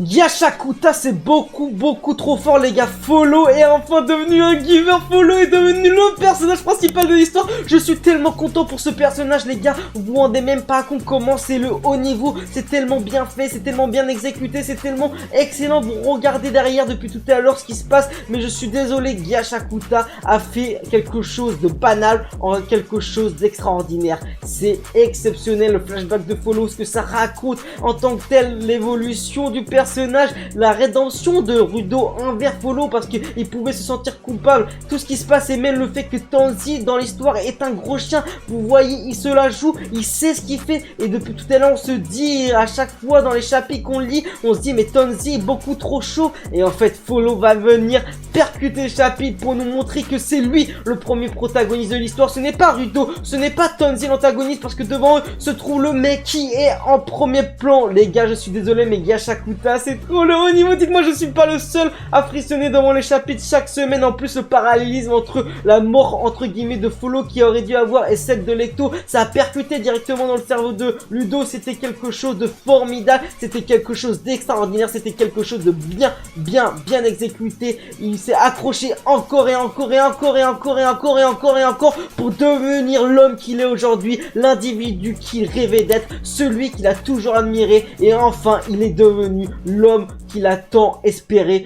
Yashakuta, c'est beaucoup trop fort les gars. Follow est enfin devenu un giver. Follow est devenu le personnage principal de l'histoire. Je suis tellement content pour ce personnage les gars. Vous vous rendez même pas compte comment c'est le haut niveau. C'est tellement bien fait, c'est tellement bien exécuté, c'est tellement excellent. Vous regardez derrière depuis tout à l'heure ce qui se passe. Mais je suis désolé, Yashakuta a fait quelque chose de banal en quelque chose d'extraordinaire. C'est exceptionnel le flashback de Follow, ce que ça raconte en tant que tel, l'évolution du personnage, la rédemption de Rudo envers Follow parce qu'il pouvait se sentir coupable, tout ce qui se passe et même le fait que Tanzi dans l'histoire est un gros chien. Vous voyez, il se la joue, il sait ce qu'il fait et depuis tout à l'heure on se dit à chaque fois dans les chapitres qu'on lit, on se dit mais Tanzi est beaucoup trop chaud et en fait Follow va venir percuter le chapitre pour nous montrer que c'est lui le premier protagoniste de l'histoire. Ce n'est pas Rudo, ce n'est pas Tanzi l'antagoniste parce que devant eux se trouve le mec qui est en premier plan. Les gars, je suis désolé mais Yashakuta c'est trop le haut niveau. Dites-moi, je suis pas le seul à frissonner devant les chapitres chaque semaine. En plus, le parallélisme entre la mort entre guillemets de Follow qui aurait dû avoir et celle de Lecto, ça a percuté directement dans le cerveau de Ludo. C'était quelque chose de formidable, c'était quelque chose d'extraordinaire, c'était quelque chose de bien exécuté. Il s'est accroché encore et encore pour devenir l'homme qu'il est aujourd'hui, l'individu qu'il rêvait d'être, celui qu'il a toujours admiré et enfin il est devenu l'homme qu'il a tant espéré